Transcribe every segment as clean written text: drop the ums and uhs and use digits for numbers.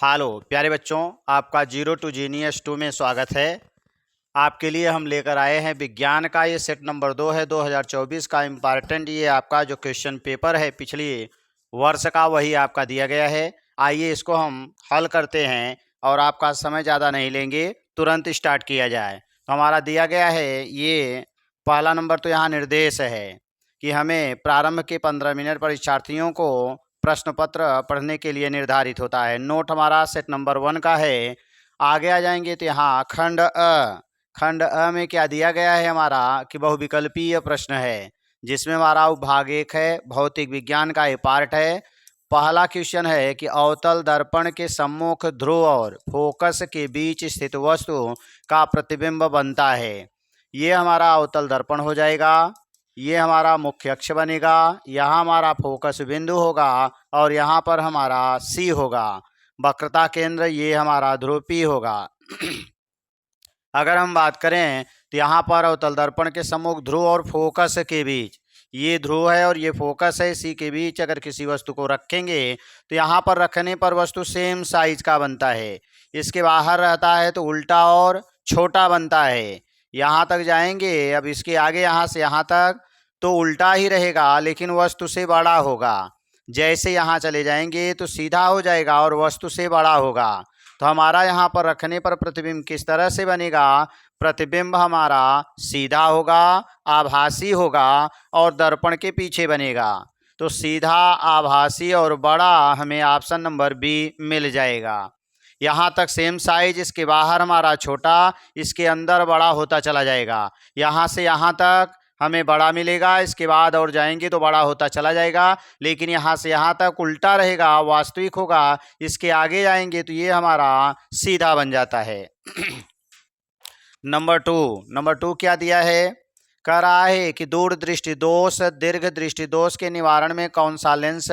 Hello प्यारे बच्चों, आपका जीरो टू जीनियस 2 में स्वागत है। आपके लिए हम लेकर आए हैं विज्ञान का ये सेट नंबर 2 है 2024 का इम्पॉर्टेंट। ये आपका जो क्वेश्चन पेपर है पिछले वर्ष का वही आपका दिया गया है। आइए इसको हम हल करते हैं और आपका समय ज़्यादा नहीं लेंगे, तुरंत स्टार्ट किया जाए। तो हमारा दिया गया है ये पहला नंबर। तो यहाँ निर्देश है कि हमें प्रारंभ के 15 मिनट परीक्षार्थियों को प्रश्न पत्र पढ़ने के लिए निर्धारित होता है। नोट हमारा सेट नंबर 1 का है। आगे आ जाएंगे तो यहाँ खंड अ में क्या दिया गया है हमारा कि बहुविकल्पीय प्रश्न है, जिसमें हमारा भाग 1 है, भौतिक विज्ञान का ये पार्ट है। पहला क्वेश्चन है कि अवतल दर्पण के सम्मुख ध्रुव और फोकस के बीच स्थित वस्तु का प्रतिबिंब बनता है। ये हमारा अवतल दर्पण हो जाएगा, ये हमारा मुख्य अक्ष बनेगा, यहाँ हमारा फोकस बिंदु होगा और यहाँ पर हमारा सी होगा। वक्रता केंद्र ये हमारा ध्रुव P होगा। अगर हम बात करें तो यहाँ पर अवतल दर्पण के सम्मुख ध्रुव और फोकस के बीच, ये ध्रुव है और ये फोकस है, सी के बीच अगर किसी वस्तु को रखेंगे तो यहाँ पर रखने पर वस्तु सेम साइज का बनता है। इसके बाहर रहता है तो उल्टा और छोटा बनता है। यहाँ तक जाएंगे, अब इसके आगे यहाँ से यहाँ तक तो उल्टा ही रहेगा लेकिन वस्तु से बड़ा होगा। जैसे यहाँ चले जाएंगे तो सीधा हो जाएगा और वस्तु से बड़ा होगा। तो हमारा यहाँ पर रखने पर प्रतिबिंब किस तरह से बनेगा? प्रतिबिंब हमारा सीधा होगा, आभासी होगा और दर्पण के पीछे बनेगा। तो सीधा, आभासी और बड़ा हमें ऑप्शन नंबर बी मिल जाएगा। यहाँ तक सेम साइज, इसके बाहर हमारा छोटा, इसके अंदर बड़ा होता चला जाएगा। यहाँ से यहाँ तक हमें बड़ा मिलेगा, इसके बाद और जाएंगे तो बड़ा होता चला जाएगा, लेकिन यहाँ से यहाँ तक उल्टा रहेगा, वास्तविक होगा। इसके आगे जाएंगे तो ये हमारा सीधा बन जाता है। नंबर टू क्या दिया है? कह रहा है कि दूर दृष्टि दोष दीर्घ दृष्टि दोष के निवारण में कौन सा लेंस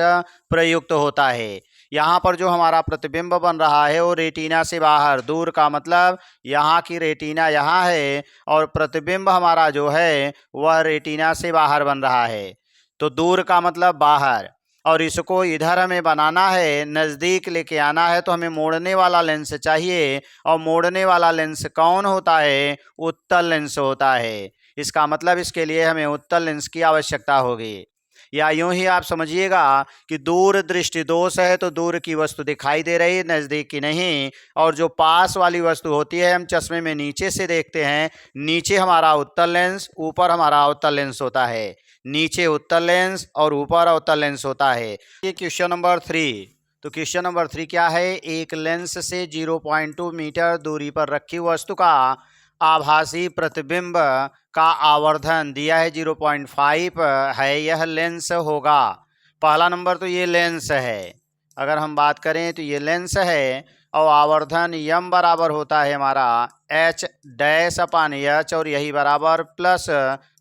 प्रयुक्त होता है। यहाँ पर जो हमारा प्रतिबिंब बन रहा है वो रेटिना से बाहर, दूर का मतलब यहाँ की रेटिना यहाँ है और प्रतिबिंब हमारा जो है वह रेटिना से बाहर बन रहा है। तो दूर का मतलब बाहर, और इसको इधर हमें बनाना है, नज़दीक लेके आना है, तो हमें मोड़ने वाला लेंस चाहिए। और मोड़ने वाला लेंस कौन होता है? उत्तल लेंस होता है। इसका मतलब इसके लिए हमें उत्तल लेंस की आवश्यकता होगी। या यूं ही आप समझिएगा कि दूर दृष्टि दोष है तो दूर की वस्तु दिखाई दे रही, नज़दीक की नहीं। और जो पास वाली वस्तु होती है हम चश्मे में नीचे से देखते हैं, नीचे हमारा उत्तल लेंस, ऊपर हमारा अवतल लेंस होता है। नीचे उत्तल लेंस और ऊपर अवतल लेंस होता है। ये क्वेश्चन नंबर 3। तो क्वेश्चन नंबर 3 क्या है? एक लेंस से 0.2 मीटर दूरी पर रखी वस्तु का आभासी प्रतिबिंब का आवर्धन दिया है 0.5 है, यह लेंस होगा। पहला नंबर तो ये लेंस है। अगर हम बात करें तो ये लेंस है और आवर्धन यम बराबर होता है हमारा एच डैश अपान एच, और यही बराबर प्लस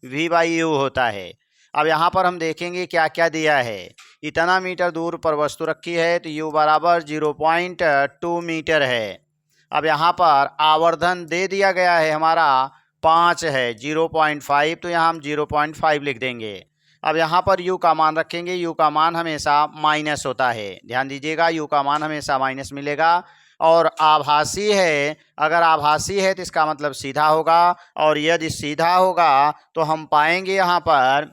वी बाई यू होता है। अब यहाँ पर हम देखेंगे क्या क्या दिया है। इतना मीटर दूर पर वस्तु रखी है तो यू बराबर 0.2 मीटर है। अब यहाँ पर आवर्धन दे दिया गया है हमारा 5 है, 0.5 तो यहाँ हम 0.5 लिख देंगे। अब यहाँ पर u का मान रखेंगे, u का मान हमेशा माइनस होता है, ध्यान दीजिएगा, u का मान हमेशा माइनस मिलेगा। और आभासी है, अगर आभासी है तो इसका मतलब सीधा होगा, और यदि सीधा होगा तो हम पाएंगे यहाँ पर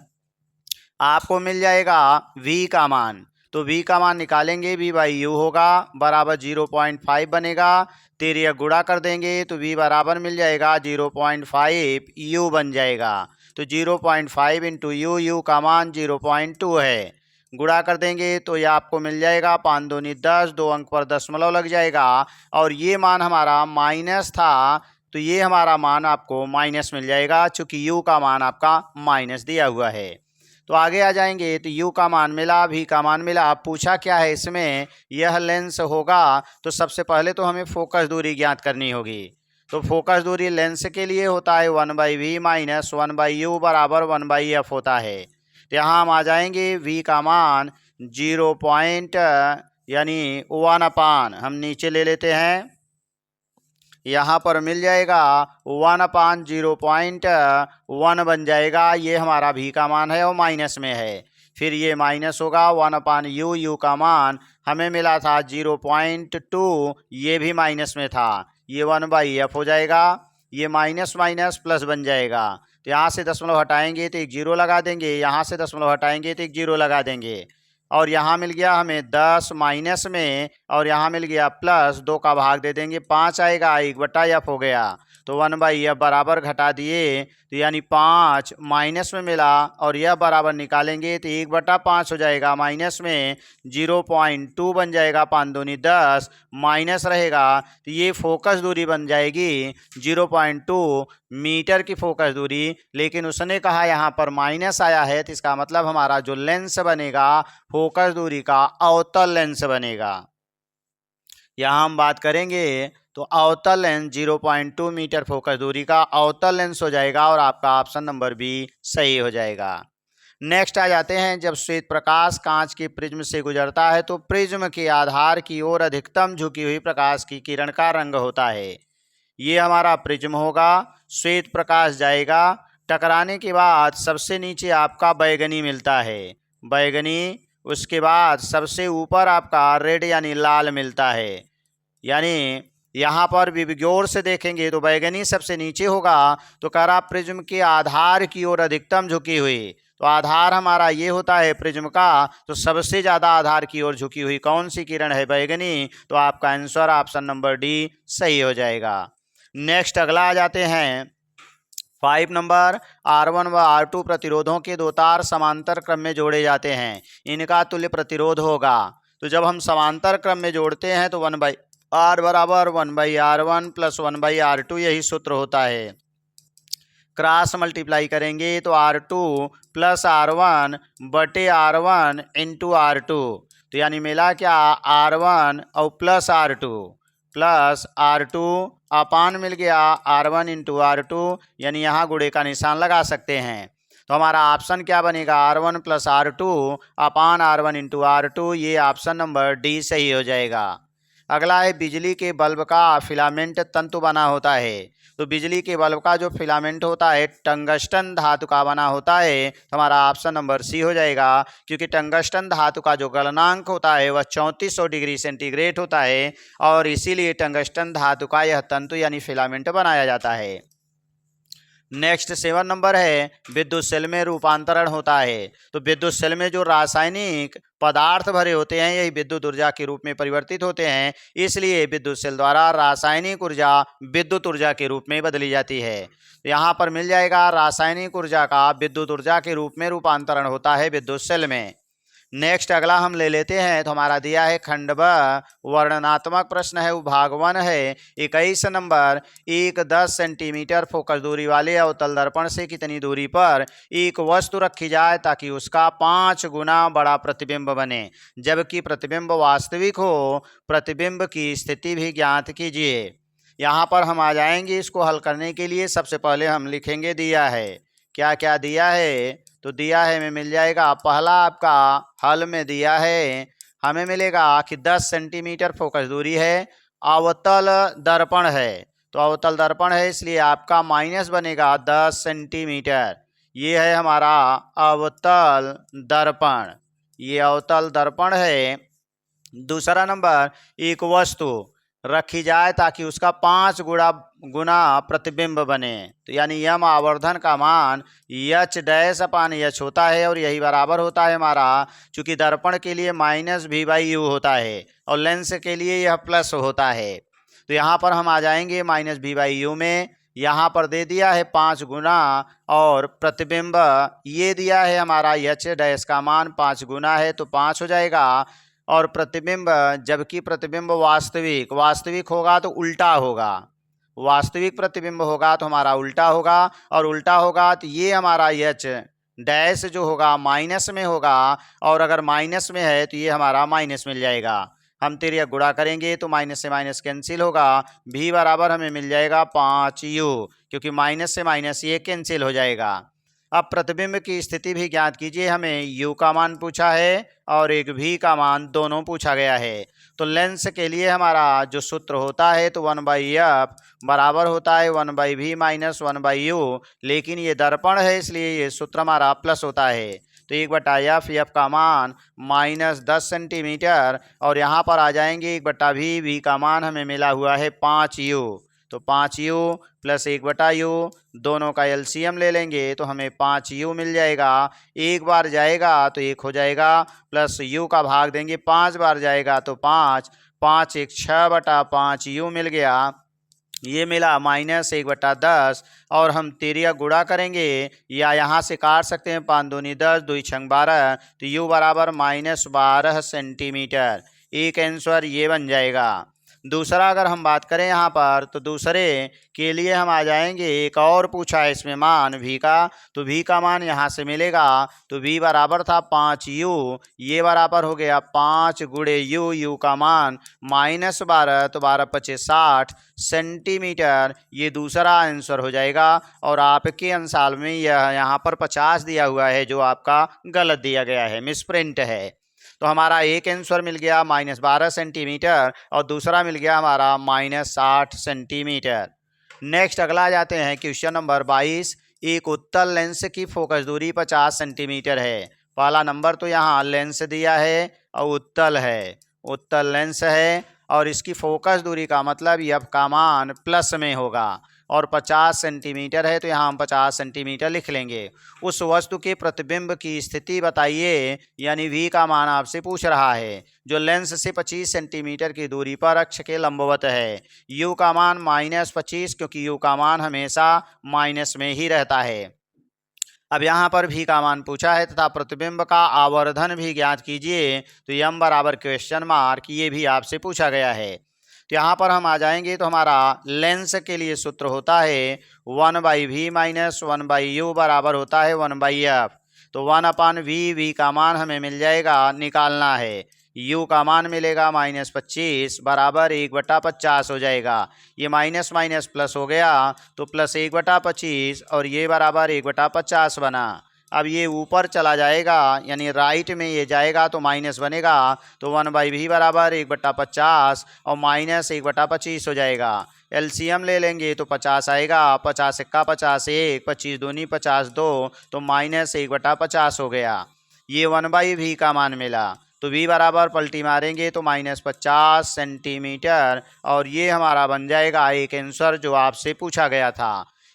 आपको मिल जाएगा v का मान। तो v का मान निकालेंगे, v बाई यू होगा बराबर 0.5 बनेगा। तेरिया गुणा कर देंगे तो v बराबर मिल जाएगा 0.5 u बन जाएगा। तो 0.5 इंटू यू, यू का मान 0.2 है। गुणा कर देंगे तो ये आपको मिल जाएगा 5 दूनी 10, 2 अंक पर दशमलव लग जाएगा। और ये मान हमारा माइनस था तो ये हमारा मान आपको माइनस मिल जाएगा, चूँकि u का मान आपका माइनस दिया हुआ है। तो आगे आ जाएंगे तो u का मान मिला, v का मान मिला। अब पूछा क्या है इसमें? यह लेंस होगा। तो सबसे पहले तो हमें फोकस दूरी ज्ञात करनी होगी। तो फोकस दूरी लेंस के लिए होता है 1/v माइनस 1/u बराबर 1/f होता है। तो यहाँ हम आ जाएंगे, v का मान 0 पॉइंट यानी 1 अपान, हम नीचे ले लेते हैं, यहाँ पर मिल जाएगा 1/0.1 बन जाएगा। ये हमारा v का मान है और माइनस में है। फिर ये माइनस होगा 1/u, यू का मान हमें मिला था 0.2, ये भी माइनस में था, ये 1/f हो जाएगा, ये माइनस माइनस प्लस बन जाएगा। तो यहाँ से दशमलव हटाएंगे तो एक जीरो लगा देंगे, यहाँ से दशमलव हटाएंगे तो एक जीरो लगा देंगे, और यहाँ मिल गया हमें 10 माइनस में, और यहाँ मिल गया प्लस, 2 का भाग दे देंगे, 5 आएगा, 1/f हो गया। तो 1/f बराबर घटा दिए तो यानी 5 माइनस में मिला, और यह बराबर निकालेंगे तो 1/5 हो जाएगा, माइनस में 0.2 बन जाएगा, 5 दूनी 10, माइनस रहेगा तो ये फोकस दूरी बन जाएगी 0.2 मीटर की फोकस दूरी। लेकिन उसने कहा यहाँ पर माइनस आया है, तो इसका मतलब हमारा जो लेंस बनेगा फोकस दूरी का अवतल लेंस बनेगा। यहाँ हम बात करेंगे तो अवतल लेंस 0.2 मीटर फोकस दूरी का अवतल लेंस हो जाएगा, और आपका ऑप्शन नंबर बी सही हो जाएगा। नेक्स्ट आ जाते हैं, जब श्वेत प्रकाश कांच के प्रिज्म से गुजरता है तो प्रिज्म के आधार की ओर अधिकतम झुकी हुई प्रकाश की किरण का रंग होता है। ये हमारा प्रिज्म होगा, श्वेत प्रकाश जाएगा, टकराने के बाद सबसे नीचे आपका बैगनी मिलता है, बैगनी, उसके बाद सबसे ऊपर आपका रेड यानी लाल मिलता है। यानी यहाँ पर विगोर से देखेंगे तो बैगनी सबसे नीचे होगा, तो कह रहा प्रिज्म के आधार की ओर अधिकतम झुकी हुई, तो आधार हमारा ये होता है प्रिज्म का, तो सबसे ज़्यादा आधार की ओर झुकी हुई कौन सी किरण है, बैगनी। तो आपका आंसर ऑप्शन नंबर डी सही हो जाएगा। नेक्स्ट अगला आ जाते हैं 5 नंबर, R1 व R2 प्रतिरोधों के दो तार समांतर क्रम में जोड़े जाते हैं, इनका तुल्य प्रतिरोध होगा। तो जब हम समांतर क्रम में जोड़ते हैं तो 1/R बराबर 1/R1 प्लस 1/R2, यही सूत्र होता है। क्रॉस मल्टीप्लाई करेंगे तो R2 प्लस R1 बटे R1 इंटू R2, तो यानी मिला क्या R1 और प्लस R2 अपान मिल गया R1 इंटू R2, यानी यहाँ गुणे का निशान लगा सकते हैं। तो हमारा ऑप्शन क्या बनेगा, R1 प्लस R2 अपान R1 इंटू R2, ये ऑप्शन नंबर डी सही हो जाएगा। अगला है, बिजली के बल्ब का फिलामेंट तंतु बना होता है। तो बिजली के बल्ब का जो फिलामेंट होता है टंगस्टन धातु का बना होता है, तो हमारा ऑप्शन नंबर सी हो जाएगा, क्योंकि टंगस्टन धातु का जो गलनांक होता है वह 3400 डिग्री सेंटीग्रेड होता है, और इसीलिए टंगस्टन धातु का यह तंतु यानी फिलामेंट बनाया जाता है। नेक्स्ट 7 नंबर है, विद्युत सेल में रूपांतरण होता है। तो विद्युत सेल में जो रासायनिक पदार्थ भरे होते हैं यही विद्युत ऊर्जा के रूप में परिवर्तित होते हैं, इसलिए विद्युत सेल द्वारा रासायनिक ऊर्जा विद्युत ऊर्जा के रूप में बदली जाती है। तो यहाँ पर मिल जाएगा रासायनिक ऊर्जा का विद्युत ऊर्जा के रूप में रूपांतरण होता है विद्युत सेल में। नेक्स्ट अगला हम ले लेते हैं, तो हमारा दिया है खंड ब, वर्णनात्मक प्रश्न है, वो भाग 1 है। 21 नंबर, एक 10 सेंटीमीटर फोकस दूरी वाले अवतल दर्पण से कितनी दूरी पर एक वस्तु रखी जाए ताकि उसका 5 गुना बड़ा प्रतिबिंब बने, जबकि प्रतिबिंब वास्तविक हो। प्रतिबिंब की स्थिति भी ज्ञात कीजिए। यहाँ पर हम आ जाएंगे, इसको हल करने के लिए सबसे पहले हम लिखेंगे दिया है, क्या क्या दिया है। तो दिया है में मिल जाएगा, पहला आपका हल में दिया है, हमें मिलेगा कि 10 सेंटीमीटर फोकस दूरी है, अवतल दर्पण है। तो अवतल दर्पण है इसलिए आपका माइनस बनेगा 10 सेंटीमीटर, ये है हमारा अवतल दर्पण, ये अवतल दर्पण है। दूसरा नंबर, एक वस्तु रखी जाए ताकि उसका 5 गुना प्रतिबिंब बने, तो यानी यम आवर्धन का मान यच डैश अपान यच होता है, और यही बराबर होता है हमारा, चूंकि दर्पण के लिए -v/u होता है और लेंस के लिए यह प्लस होता है। तो यहाँ पर हम आ जाएंगे -v/u में, यहाँ पर दे दिया है 5 गुना, और प्रतिबिंब ये दिया है हमारा यच डैश का मान 5 गुना है, तो 5 हो जाएगा। और प्रतिबिंब, जबकि प्रतिबिंब वास्तविक होगा तो उल्टा होगा, वास्तविक प्रतिबिंब होगा तो हमारा उल्टा होगा, और उल्टा होगा तो ये हमारा यच डैश जो होगा माइनस में होगा, और अगर माइनस में है तो ये हमारा माइनस मिल जाएगा। हम तिर्यक गुणा करेंगे तो माइनस से माइनस कैंसिल होगा, v बराबर हमें मिल जाएगा 5u, क्योंकि माइनस से माइनस ये कैंसिल हो जाएगा। अब प्रतिबिंब की स्थिति भी ज्ञात कीजिए, हमें u का मान पूछा है और एक v का मान, दोनों पूछा गया है। तो लेंस के लिए हमारा जो सूत्र होता है तो 1/f बराबर होता है 1/v माइनस 1/u, लेकिन ये दर्पण है इसलिए ये सूत्र हमारा प्लस होता है। तो 1/f, एफ का मान -10 सेंटीमीटर, और यहाँ पर आ जाएंगे 1/v, v का मान हमें मिला हुआ है 5u, तो 5u प्लस 1/u, दोनों का एलसीएम ले लेंगे तो हमें 5u मिल जाएगा। एक बार जाएगा तो 1 हो जाएगा, प्लस u का भाग देंगे 5 बार जाएगा तो 5, 5 1 6/5u मिल गया। ये मिला -1/10, और हम तेरिया गुणा करेंगे या यहाँ से काट सकते हैं, 5 दूनी 10, 2 छंग 12, तो u बराबर -12 सेंटीमीटर। एक आंसर ये बन जाएगा। दूसरा अगर हम बात करें यहाँ पर, तो दूसरे के लिए हम आ जाएंगे, एक और पूछा है इसमें मान v का, तो v का मान यहाँ से मिलेगा, तो v बराबर था 5u, ये बराबर हो गया 5 गुणे u, u का मान -12, तो 12 पचे 60 सेंटीमीटर, ये दूसरा आंसर हो जाएगा। और आपके आंसर में यह यहाँ पर 50 दिया हुआ है, जो आपका गलत दिया गया है, मिसप्रिंट है। तो हमारा एक आंसर मिल गया -12 सेंटीमीटर, और दूसरा मिल गया हमारा -60 सेंटीमीटर। नेक्स्ट अगला जाते हैं, क्वेश्चन नंबर 22। एक उत्तल लेंस की फोकस दूरी 50 सेंटीमीटर है। पहला नंबर तो यहाँ लेंस दिया है और उत्तल है, उत्तल लेंस है, और इसकी फोकस दूरी का मतलब एफ का मान प्लस में होगा, और 50 सेंटीमीटर है, तो यहाँ हम 50 सेंटीमीटर लिख लेंगे। उस वस्तु के प्रतिबिंब की स्थिति बताइए, यानी v का मान आपसे पूछ रहा है, जो लेंस से 25 सेंटीमीटर की दूरी पर अक्ष के लंबवत है। u का मान -25, क्योंकि u का मान हमेशा माइनस में ही रहता है। अब यहाँ पर v का मान पूछा है तथा प्रतिबिंब का आवर्धन भी ज्ञात कीजिए, तो m बराबर क्वेश्चन मार्क, ये भी आपसे पूछा गया है। तो यहाँ पर हम आ जाएंगे, तो हमारा लेंस के लिए सूत्र होता है 1/v - 1/u बराबर होता है 1/f, तो 1/v, v का मान हमें मिल जाएगा, निकालना है, u का मान मिलेगा -25 बराबर 1/50 हो जाएगा। ये माइनस माइनस प्लस हो गया, तो प्लस 1/25, और ये बराबर 1/50 बना। अब ये ऊपर चला जाएगा, यानी राइट में ये जाएगा तो माइनस बनेगा, तो 1/v बराबर 1/50 और माइनस 1/25 हो जाएगा। एलसीएम ले लेंगे तो 50 आएगा, 50 × 50 1, 25 दूनी 50 2, तो -1/50 हो गया। ये 1/v का मान मिला, तो v बराबर पलटी मारेंगे तो -50 सेंटीमीटर, और ये हमारा बन जाएगा एक आंसर जो आपसे पूछा गया था,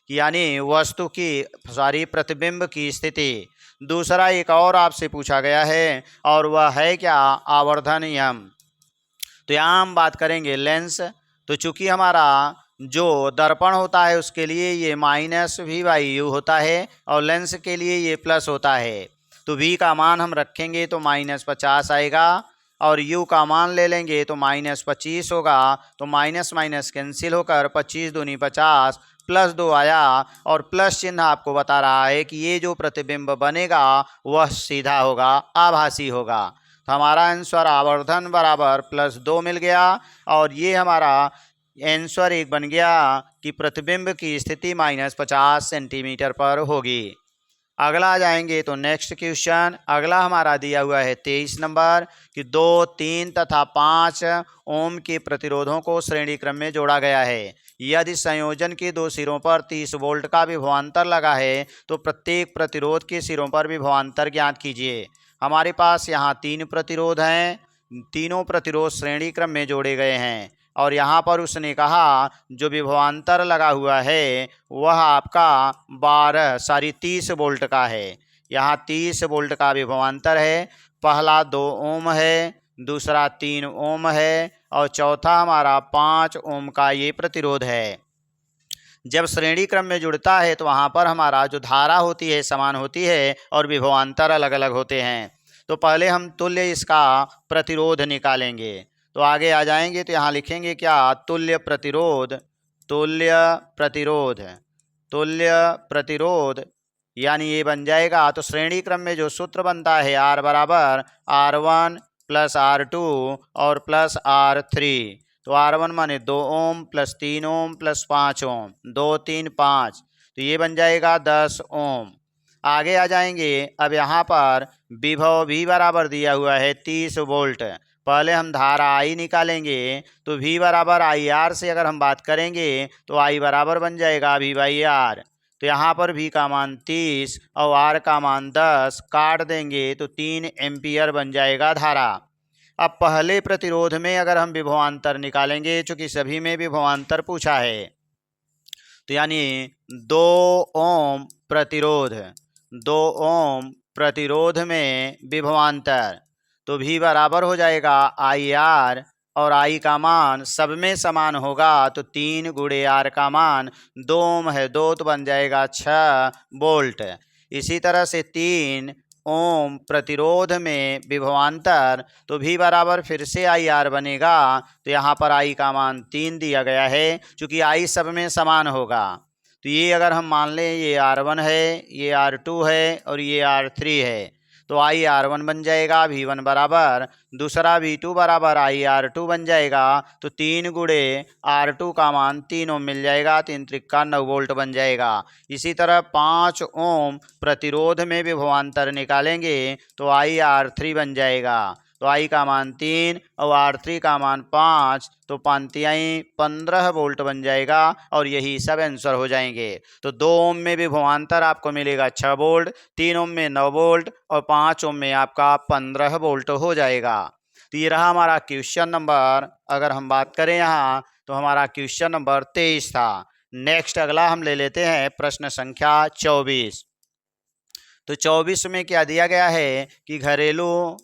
यानी वस्तु की प्रतिबिंब की स्थिति। दूसरा एक और आपसे पूछा गया है, और वह है क्या, आवर्धन नियम। तो यहाँ हम बात करेंगे लेंस, तो चूंकि हमारा जो दर्पण होता है उसके लिए ये -v/u होता है, और लेंस के लिए ये प्लस होता है, तो v का मान हम रखेंगे तो -50 आएगा, और u का मान ले लेंगे तो -25 होगा, तो माइनस माइनस कैंसिल होकर 25 दूनी 50 +2 आया, और प्लस चिन्ह आपको बता रहा है कि ये जो प्रतिबिंब बनेगा वह सीधा होगा, आभासी होगा। तो हमारा आंसर आवर्धन बराबर +2 मिल गया, और ये हमारा आंसर एक बन गया कि प्रतिबिंब की स्थिति -50 सेंटीमीटर पर होगी। अगला आ जाएंगे तो नेक्स्ट क्वेश्चन, अगला हमारा दिया हुआ है 23 नंबर, कि 2, 3 तथा 5 ओम के प्रतिरोधों को श्रेणी क्रम में जोड़ा गया है। यदि संयोजन के दो सिरों पर 30 वोल्ट का विभवांतर लगा है, तो प्रत्येक प्रतिरोध के सिरों पर विभवांतर ज्ञात कीजिए। हमारे पास यहाँ 3 प्रतिरोध हैं, तीनों प्रतिरोध श्रेणी क्रम में जोड़े गए हैं, और यहाँ पर उसने कहा जो विभवांतर लगा हुआ है वह आपका 30 वोल्ट का है। यहाँ 30 वोल्ट का विभवांतर है। पहला 2 ओम है, दूसरा 3 ओम है, और चौथा हमारा 5 ओम का ये प्रतिरोध है। जब श्रेणी क्रम में जुड़ता है तो वहाँ पर हमारा जो धारा होती है समान होती है, और विभवांतर अलग अलग होते हैं। तो पहले हम तुल्य इसका प्रतिरोध निकालेंगे, तो आगे आ जाएंगे, तो यहाँ लिखेंगे क्या, तुल्य प्रतिरोध, तुल्य प्रतिरोध, तुल्य प्रतिरोध, यानी ये बन जाएगा। तो श्रेणी क्रम में जो सूत्र बनता है R बराबर R1 + R2 और +R3, तो R1 माने 2 ओम + 3 ओम + 5 ओम, 2 3 5, तो ये बन जाएगा 10 ओम। आगे आ जाएंगे, अब यहाँ पर विभव V बराबर दिया हुआ है 30 वोल्ट। पहले हम धारा I निकालेंगे, तो V बराबर IR से अगर हम बात करेंगे तो I बराबर बन जाएगा V/R। तो यहाँ पर V का मान 30 और R का मान 10 काट देंगे तो 3 एम्पियर बन जाएगा धारा। अब पहले प्रतिरोध में अगर हम विभवांतर निकालेंगे, चूंकि सभी में विभवांतर पूछा है, तो यानी 2 ओम प्रतिरोध, 2 ओम प्रतिरोध में विभवांतर, तो V बराबर हो जाएगा IR और I का मान सब में समान होगा तो 3 गुणे R का मान 2 ओम है, 2 तो बन जाएगा 6 वोल्ट। इसी तरह से 3 ओम प्रतिरोध में विभवांतर, तो V बराबर फिर से IR बनेगा, तो यहाँ पर I का मान 3 दिया गया है, चूँकि I सब में समान होगा। तो ये अगर हम मान लें ये R1 है, ये R2 है और ये R3 है, तो IR1 बन जाएगा V1 बराबर, दूसरा V2 बराबर IR2 बन जाएगा, तो 3 गुणे R2 का मान 3 ओम मिल जाएगा, 3 त्रिका 9 वोल्ट बन जाएगा। इसी तरह 5 ओम प्रतिरोध में विभवांतर निकालेंगे तो IR3 बन जाएगा, तो I का मान 3 और R3 का मान 5, तो 5 15 वोल्ट बन जाएगा और यही सब आंसर हो जाएंगे। तो 2 ओम में विभवांतर आपको मिलेगा 6 वोल्ट, 3 ओम में 9 वोल्ट और 5 ओम में आपका 15 वोल्ट हो जाएगा। तो ये रहा हमारा क्वेश्चन नंबर, अगर हम बात करें यहाँ तो हमारा क्वेश्चन नंबर 23 था। नेक्स्ट अगला हम ले लेते हैं प्रश्न संख्या 24। तो 24 में क्या दिया गया है कि घरेलू,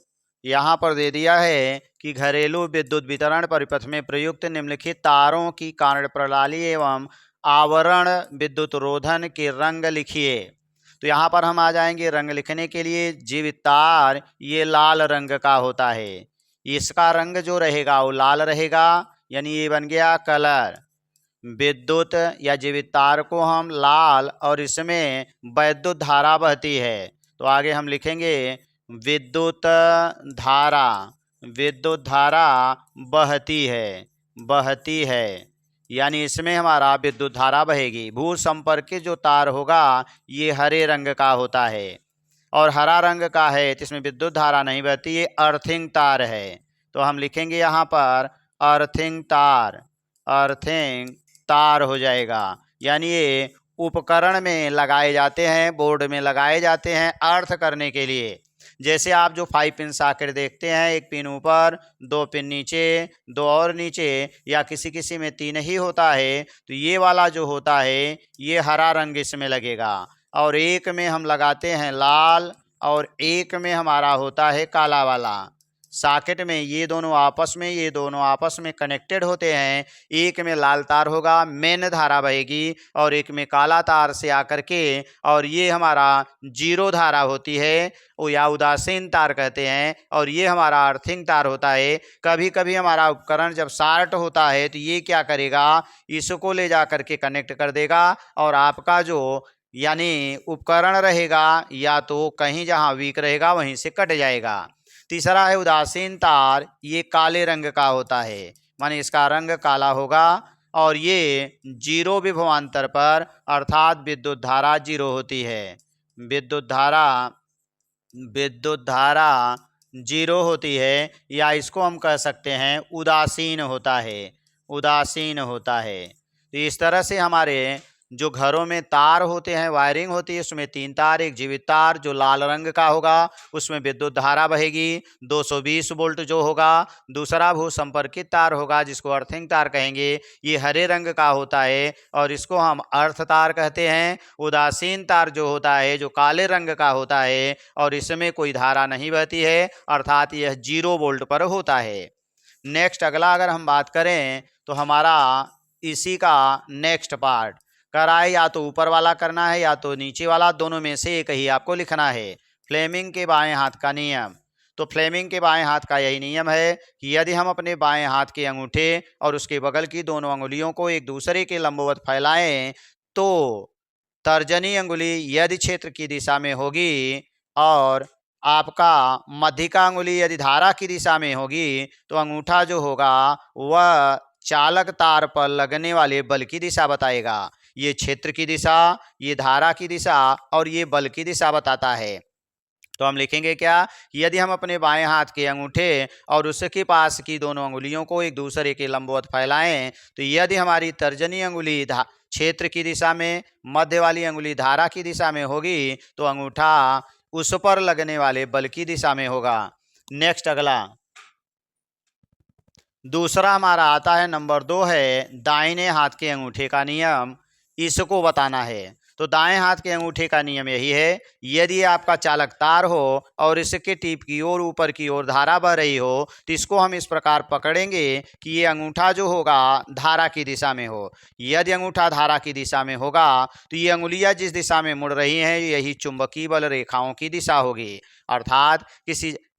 यहाँ पर दे दिया है कि घरेलू विद्युत वितरण परिपथ में प्रयुक्त निम्नलिखित तारों की कारण प्रणाली एवं आवरण विद्युत रोधन के रंग लिखिए। तो यहाँ पर हम आ जाएंगे रंग लिखने के लिए। जीवित तार ये लाल रंग का होता है, इसका रंग जो रहेगा वो लाल रहेगा, यानी ये बन गया कलर। विद्युत या जीवित तार को हम लाल और इसमें वैद्युत धारा बहती है, तो आगे हम लिखेंगे विद्युत धारा, विद्युत धारा बहती है, यानी इसमें हमारा विद्युत धारा बहेगी। भू संपर्कित जो तार होगा ये हरे रंग का होता है और हरा रंग का है तो इसमें विद्युत धारा नहीं बहती, ये अर्थिंग तार है। तो हम लिखेंगे यहाँ पर अर्थिंग तार, अर्थिंग तार हो जाएगा, यानी ये उपकरण में लगाए जाते हैं, बोर्ड में लगाए जाते हैं अर्थ करने के लिए। जैसे आप जो 5 पिन सॉकेट देखते हैं, एक पिन ऊपर, 2 पिन नीचे, 2 और नीचे, या किसी किसी में 3 ही होता है, तो ये वाला जो होता है ये हरा रंग इसमें लगेगा और एक में हम लगाते हैं लाल और एक में हमारा होता है काला वाला। सॉकेट में ये दोनों आपस में कनेक्टेड होते हैं। एक में लाल तार होगा, मेन धारा बहेगी, और एक में काला तार से आकर के, और ये हमारा जीरो धारा होती है वो या उदासीन तार कहते हैं, और ये हमारा अर्थिंग तार होता है। कभी कभी हमारा उपकरण जब शार्ट होता है तो ये क्या करेगा, इसको ले जा करके कनेक्ट कर देगा और आपका जो यानी उपकरण रहेगा या तो कहीं जहाँ वीक रहेगा वहीं से कट जाएगा। तीसरा है उदासीन तार, ये काले रंग का होता है, माने इसका रंग काला होगा और ये जीरो विभवांतर पर अर्थात विद्युत धारा जीरो होती है। विद्युत धारा जीरो होती है, या इसको हम कह सकते हैं उदासीन होता है, उदासीन होता है। तो इस तरह से हमारे जो घरों में तार होते हैं, वायरिंग होती है, उसमें 3 तार, एक जीवित तार जो लाल रंग का होगा उसमें विद्युत धारा बहेगी 220 वोल्ट जो होगा। दूसरा भू संपर्कित तार होगा जिसको अर्थिंग तार कहेंगे, ये हरे रंग का होता है और इसको हम अर्थ तार कहते हैं। उदासीन तार जो होता है जो काले रंग का होता है और इसमें कोई धारा नहीं बहती है, अर्थात यह 0 वोल्ट पर होता है। नेक्स्ट अगला अगर हम बात करें तो हमारा इसी का नेक्स्ट पार्ट कराए, या तो ऊपर वाला करना है या तो नीचे वाला, दोनों में से एक ही आपको लिखना है। फ्लेमिंग के बाएं हाथ का नियम। तो फ्लेमिंग के बाएं हाथ का यही नियम है कि यदि हम अपने बाएं हाथ के अंगूठे और उसके बगल की दोनों अंगुलियों को एक दूसरे के लंबवत फैलाएं तो तर्जनी अंगुली यदि क्षेत्र की दिशा में होगी और आपका मध्यिका अंगुली यदि धारा की दिशा में होगी तो अंगूठा जो होगा वह चालक तार पर लगने वाले बल की दिशा बताएगा। ये क्षेत्र की दिशा, ये धारा की दिशा और ये बल की दिशा बताता है। तो हम लिखेंगे क्या, यदि हम अपने बाएं हाथ के अंगूठे और उसके पास की दोनों अंगुलियों को एक दूसरे के लंबवत फैलाएं तो यदि हमारी तर्जनी अंगुली क्षेत्र की दिशा में, मध्य वाली अंगुली धारा की दिशा में होगी तो अंगूठा उस पर लगने वाले बल की दिशा में होगा। नेक्स्ट अगला दूसरा हमारा आता है, नंबर 2 है दाहिने हाथ के अंगूठे का नियम, इसको बताना है। तो दाएं हाथ के अंगूठे का नियम यही है, यदि आपका चालक तार हो और इसके टिप की ओर ऊपर की ओर धारा बह रही हो तो इसको हम इस प्रकार पकड़ेंगे कि ये अंगूठा जो होगा धारा की दिशा में हो। यदि अंगूठा धारा की दिशा में होगा तो ये अंगुलियां जिस दिशा में मुड़ रही हैं यही चुंबकीय बल रेखाओं की दिशा होगी। अर्थात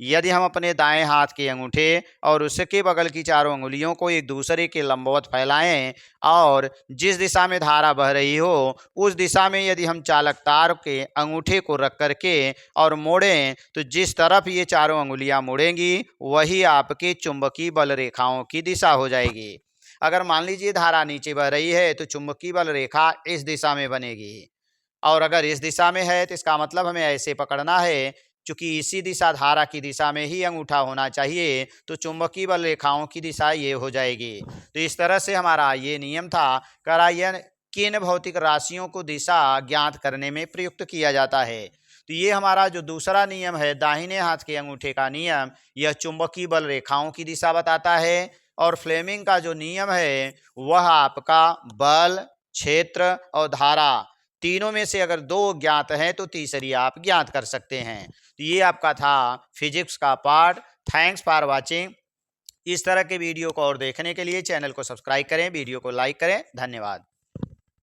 यदि हम अपने दाएं हाथ के अंगूठे और उसके बगल की चारों अंगुलियों को एक दूसरे के लंबवत फैलाएं और जिस दिशा में धारा बह रही हो उस दिशा में यदि हम चालक तार के अंगूठे को रख करके और मोड़ें तो जिस तरफ ये चारों अंगुलियां मुड़ेंगी वही आपके चुंबकीय बल रेखाओं की दिशा हो जाएगी। अगर मान लीजिए धारा नीचे बह रही है तो चुंबकीय बल रेखा इस दिशा में बनेगी, और अगर इस दिशा में है तो इसका मतलब हमें ऐसे पकड़ना है, चूंकि इसी दिशा धारा की दिशा में ही अंगूठा होना चाहिए तो चुंबकीय बल रेखाओं की दिशा ये हो जाएगी। तो इस तरह से हमारा ये नियम था, करायन किन भौतिक राशियों को दिशा ज्ञात करने में प्रयुक्त किया जाता है। तो ये हमारा जो दूसरा नियम है दाहिने हाथ के अंगूठे का नियम, यह चुंबकीय बल रेखाओं की दिशा बताता है। और फ्लेमिंग का जो नियम है वह आपका बल, क्षेत्र और धारा तीनों में से अगर 2 ज्ञात हैं तो तीसरी आप ज्ञात कर सकते हैं। तो ये आपका था फिजिक्स का पार्ट। Thanks for watching. इस तरह के वीडियो को और देखने के लिए चैनल को सब्सक्राइब करें, वीडियो को लाइक करें। धन्यवाद।